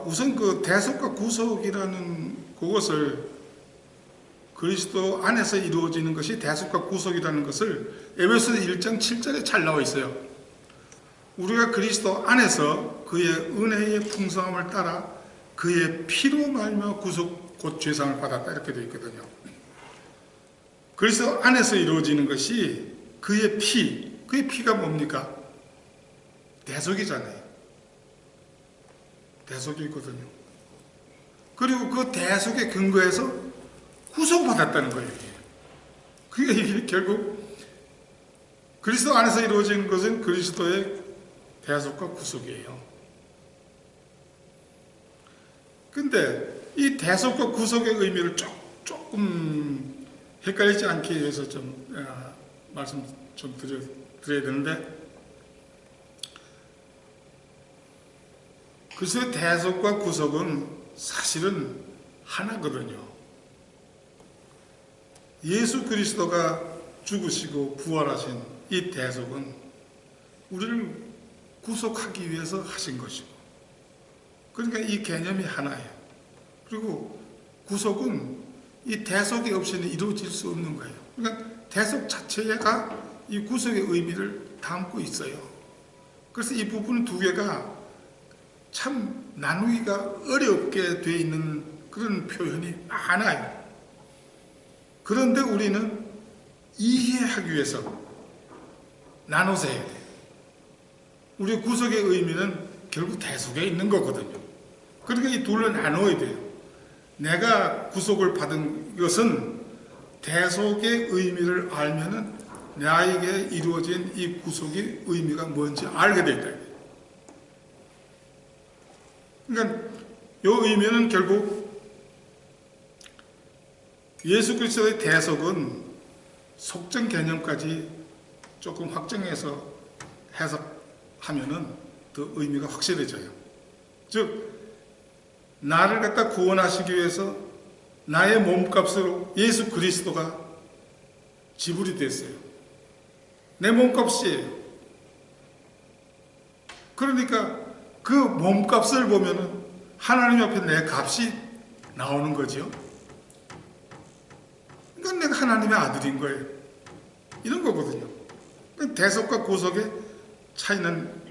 우선 그 대속과 구속이라는 그것을, 그리스도 안에서 이루어지는 것이 대속과 구속이라는 것을 에베소서 1장 7절에 잘 나와 있어요. 우리가 그리스도 안에서 그의 은혜의 풍성함을 따라 그의 피로 말미암아 구속 곧 죄상을 받았다, 이렇게 되어 있거든요. 그리스도 안에서 이루어지는 것이 그의 피가 뭡니까? 대속이잖아요. 대속이거든요. 그리고 그 대속의 근거에서 구속받았다는 거예요. 그러니까 이게 결국 그리스도 안에서 이루어지는 것은 그리스도의 대속과 구속이에요. 근데 이 대속과 구속의 의미를 조금 헷갈리지 않게 위해서 좀 말씀 좀 드려야 되는데, 그리스도의 대속과 구속은 사실은 하나거든요. 예수 그리스도가 죽으시고 부활하신 이 대속은 우리를 구속하기 위해서 하신 것이고, 그러니까 이 개념이 하나예요. 그리고 구속은 이 대속이 없이는 이루어질 수 없는 거예요. 그러니까 대속 자체가 이 구속의 의미를 담고 있어요. 그래서 이 부분 두 개가 참 나누기가 어렵게 되어 있는 그런 표현이 많아요. 그런데 우리는 이해하기 위해서 나눠서 해야 돼요. 우리 구속의 의미는 결국 대속에 있는 거거든요. 그러니까 이 둘로 나눠야 돼요. 내가 구속을 받은 것은 대속의 의미를 알면은 나에게 이루어진 이 구속의 의미가 뭔지 알게 된다. 그러니까 이 의미는 결국 예수 그리스도의 대속은 속정 개념까지 조금 확정해서 해석하면은 더 의미가 확실해져요. 즉, 나를 갖다 구원하시기 위해서 나의 몸값으로 예수 그리스도가 지불이 됐어요. 내 몸값이에요. 그러니까 그 몸값을 보면은 하나님 앞에 내 값이 나오는 거죠. 그러니까 내가 하나님의 아들인 거예요. 이런 거거든요. 대속과 구속의 차이는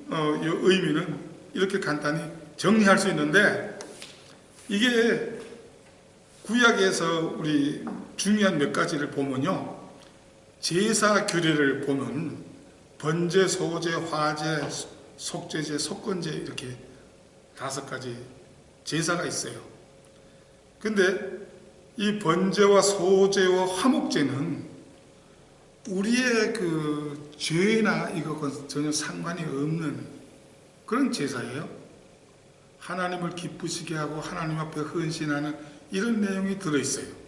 이 의미는 이렇게 간단히 정리할 수 있는데, 이게 구약에서 우리 중요한 몇 가지를 보면요, 제사 규례를 보면 번제, 소제, 화제, 속죄제, 속건제 이렇게 5가지 제사가 있어요. 근데 이 번제와 소제와 화목제는 우리의 그 죄나 이것과 전혀 상관이 없는 그런 제사예요. 하나님을 기쁘시게 하고 하나님 앞에 헌신하는 이런 내용이 들어있어요.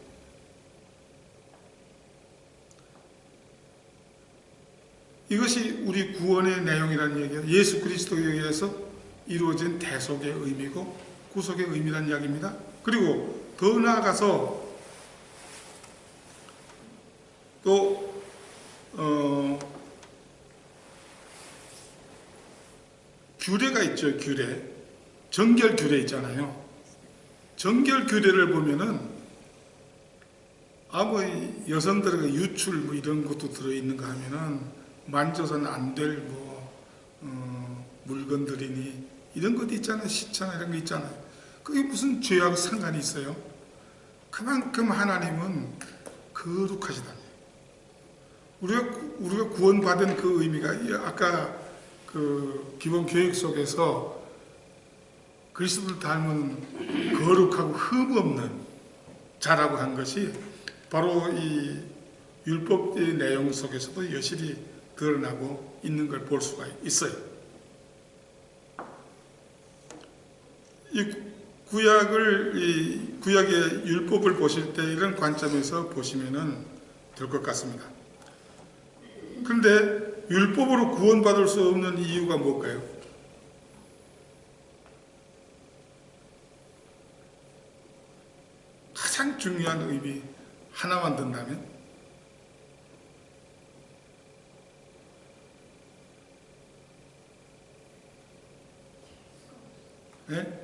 이것이 우리 구원의 내용이라는 얘기예요. 예수 그리스도에 의해서 이루어진 대속의 의미고 구속의 의미라는 이야기입니다. 그리고 더 나아가서 또 규례가 있죠. 규례. 정결 규례 있잖아요. 정결 규례를 보면은 뭐 여성들에게 유출 뭐 이런 것도 들어있는가 하면은 만져서는 안 될 물건들이니 이런 것도 있잖아요. 시체나 이런 거 있잖아요. 그게 무슨 죄하고 상관이 있어요? 그만큼 하나님은 거룩하시다. 우리가 구원받은 그 의미가 아까 그 기본 교육 속에서 그리스도를 닮은 거룩하고 흠 없는 자라고 한 것이 바로 이 율법의 내용 속에서도 여실히 드러나고 있는 걸 볼 수가 있어요. 이 구약의 율법을 보실 때 이런 관점에서 보시면은 될 것 같습니다. 그런데 율법으로 구원받을 수 없는 이유가 뭘까요? 가장 중요한 의미 하나만 든다면 네?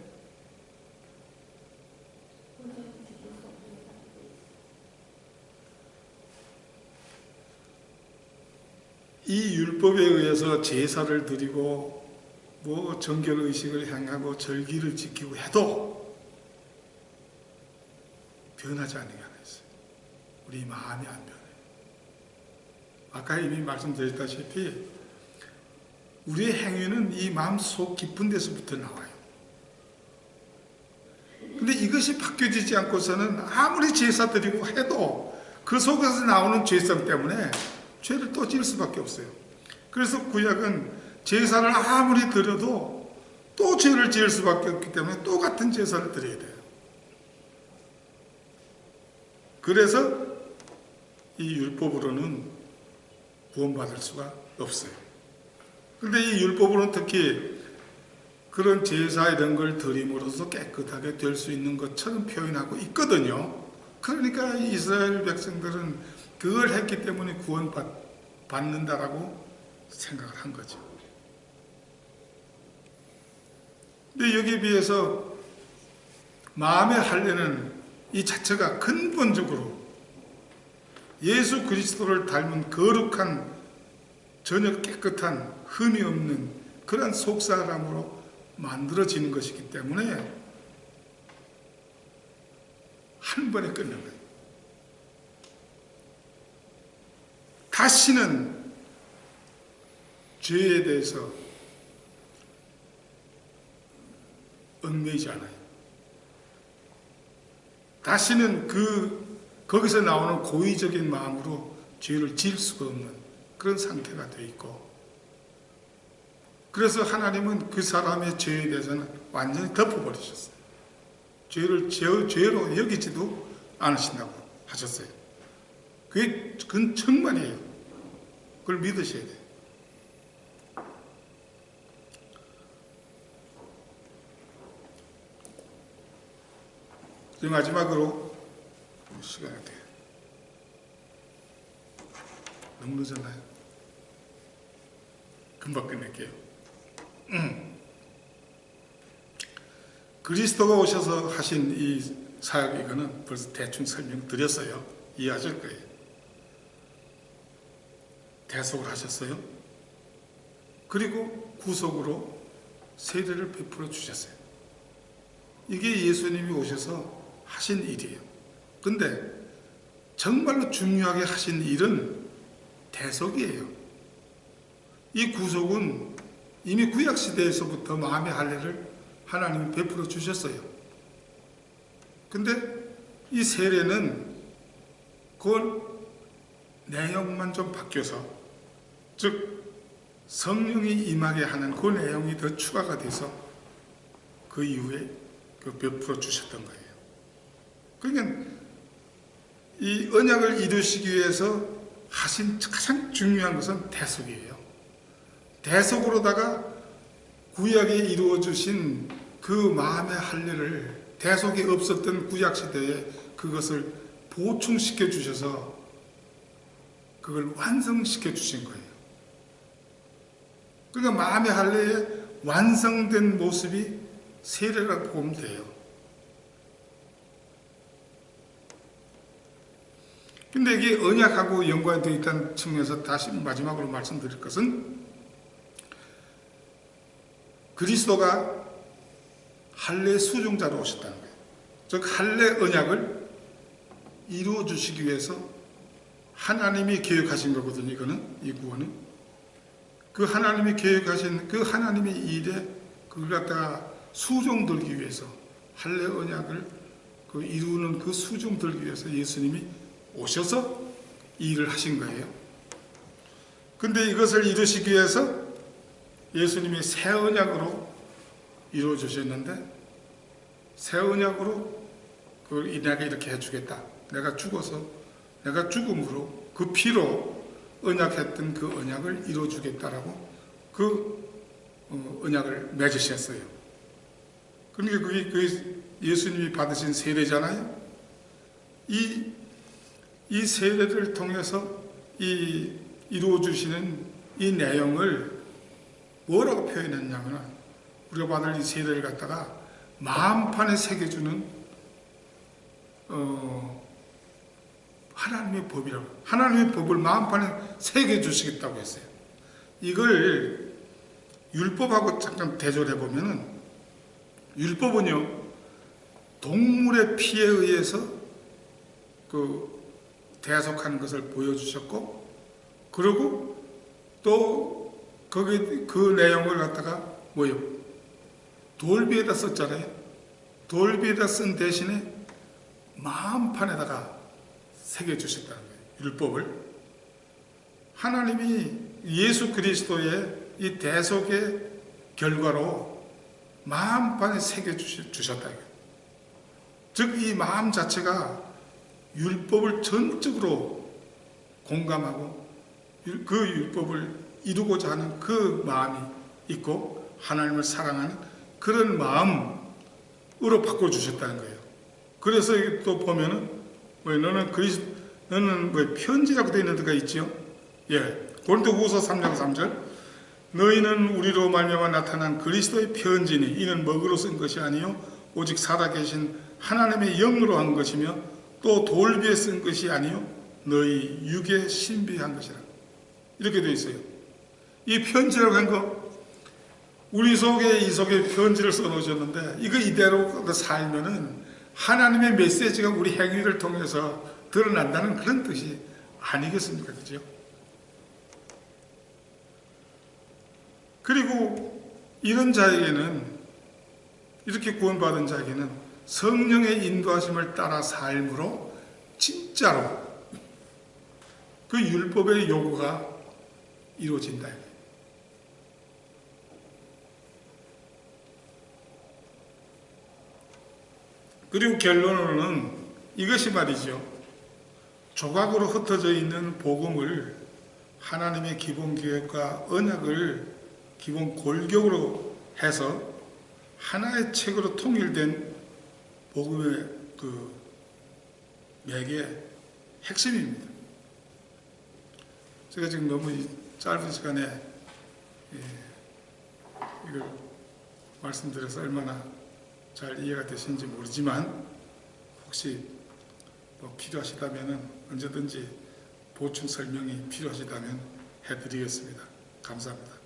이 율법에 의해서 제사를 드리고 뭐 정결의식을 행하고 절기를 지키고 해도 변하지 않는 게 하나 있어요. 우리 마음이 안 변해요. 아까 이미 말씀드렸다시피 우리의 행위는 이 마음속 깊은 데서부터 나와요. 근데 이것이 바뀌어지지 않고서는 아무리 제사 드리고 해도 그 속에서 나오는 죄성 때문에 죄를 또 지을 수밖에 없어요. 그래서 구약은 제사를 아무리 드려도 또 죄를 지을 수밖에 없기 때문에 또 같은 제사를 드려야 돼요. 그래서 이 율법으로는 구원받을 수가 없어요. 그런데 이 율법으로는 특히 그런 제사 이런 걸 드림으로써 깨끗하게 될 수 있는 것처럼 표현하고 있거든요. 그러니까 이스라엘 백성들은 그걸 했기 때문에 구원받는다라고 생각을 한 거죠. 근데 여기에 비해서 마음의 할례는 이 자체가 근본적으로 예수 그리스도를 닮은 거룩한 전혀 깨끗한 흠이 없는 그런 속사람으로 만들어지는 것이기 때문에 한 번에 끝난 거예요. 다시는 죄에 대해서 얽매이지 않아요. 다시는 거기서 나오는 고의적인 마음으로 죄를 지을 수가 없는 그런 상태가 되어 있고, 그래서 하나님은 그 사람의 죄에 대해서는 완전히 덮어버리셨어요. 죄를 죄로 여기지도 않으신다고 하셨어요. 그건 정말이에요. 그걸 믿으셔야 돼요. 이제 마지막으로 시간이 돼요. 너무 늦었나요? 금방 끝낼게요. 그리스도가 오셔서 하신 이 사역, 이거는 벌써 대충 설명드렸어요. 이해하실 거예요. 대속을 하셨어요. 그리고 구속으로 세례를 베풀어 주셨어요. 이게 예수님이 오셔서 하신 일이에요. 근데 정말로 중요하게 하신 일은 대속이에요. 이 구속은 이미 구약시대에서부터 마음의 할례를 하나님이 베풀어 주셨어요. 근데 이 세례는 그 내용만 좀 바뀌어서, 즉 성령이 임하게 하는 그 내용이 더 추가가 돼서 그 이후에 그 베풀어 주셨던 거예요. 그러니까 이 언약을 이루시기 위해서 하신 가장 중요한 것은 대속이에요. 대속으로다가 구약에 이루어 주신 그 마음의 할례를, 대속이 없었던 구약 시대에 그것을 보충시켜 주셔서 그걸 완성시켜 주신 거예요. 그러니까 마음의 할례의 완성된 모습이 세례라고 보면 돼요. 근데 이게 언약하고 연관이 되어 있다는 측면에서 다시 마지막으로 말씀드릴 것은, 그리스도가 할례 수종자로 오셨다는 거예요. 즉 할례 언약을 이루어 주시기 위해서 하나님이 계획하신 거거든요. 이거는, 이 구원은 그 하나님이 계획하신 그 하나님의 일에 그걸 갖다가 수종 들기 위해서, 할례 언약을 그 이루는 그 수종 들기 위해서 예수님이 오셔서 이 일을 하신 거예요. 근데 이것을 이루시기 위해서 예수님이 새 언약으로 이루어 주셨는데, 새 언약으로 그걸 내가 이렇게 해주겠다, 내가 죽어서 내가 죽음으로 그 피로 언약했던 그 언약을 이루어 주겠다라고 그 언약을 맺으셨어요. 그러니까 그게 예수님이 받으신 세례잖아요. 이 세례를 통해서 이루어 주시는 이 내용을 뭐라고 표현했냐면, 우리가 받을 이 세례를 갖다가 마음판에 새겨주는 하나님의 법이라고, 하나님의 법을 마음판에 새겨주시겠다고 했어요. 이걸 율법하고 잠깐 대조를 해보면은, 율법은요 동물의 피에 의해서 그 대속하는 것을 보여주셨고, 그리고 또 거기 그 내용을 갖다가 돌비에다 썼잖아요. 돌비에다 쓴 대신에 마음판에다가 새겨주셨다는 거예요. 율법을. 하나님이 예수 그리스도의 이 대속의 결과로 마음판에 새겨주셨다. 즉 이 마음 자체가 율법을 전적으로 공감하고 그 율법을 이루고자 하는 그 마음이 있고 하나님을 사랑하는 그런 마음으로 바꿔주셨다는 거예요. 그래서 또 보면은 너는 편지라고 되어 있는 데가 있지요. 고린도후서 3장 3절, 너희는 우리로 말미암아 나타난 그리스도의 편지니 이는 먹으로 쓴 것이 아니요 오직 살아계신 하나님의 영으로 한 것이며 또 돌비에 쓴 것이 아니요 너희 육에 신비한 것이라. 이렇게 되어 있어요. 이 편지라고 한 거, 우리 속에 이 속에 편지를 써놓으셨는데, 이거 이대로 살면은 하나님의 메시지가 우리 행위를 통해서 드러난다는 그런 뜻이 아니겠습니까? 그죠? 그리고 이런 자에게는, 이렇게 구원받은 자에게는 성령의 인도하심을 따라 삶으로 진짜로 그 율법의 요구가 이루어진다. 그리고 결론으로는 이것이 말이죠. 조각으로 흩어져 있는 복음을 하나님의 기본 계획과 언약을 기본 골격으로 해서 하나의 책으로 통일된 복음의 그 매개 핵심입니다. 제가 지금 너무 짧은 시간에 이걸 말씀드려서 얼마나 잘 이해가 되시는지 모르지만 혹시 뭐 필요하시다면 언제든지 보충 설명이 필요하시다면 해드리겠습니다. 감사합니다.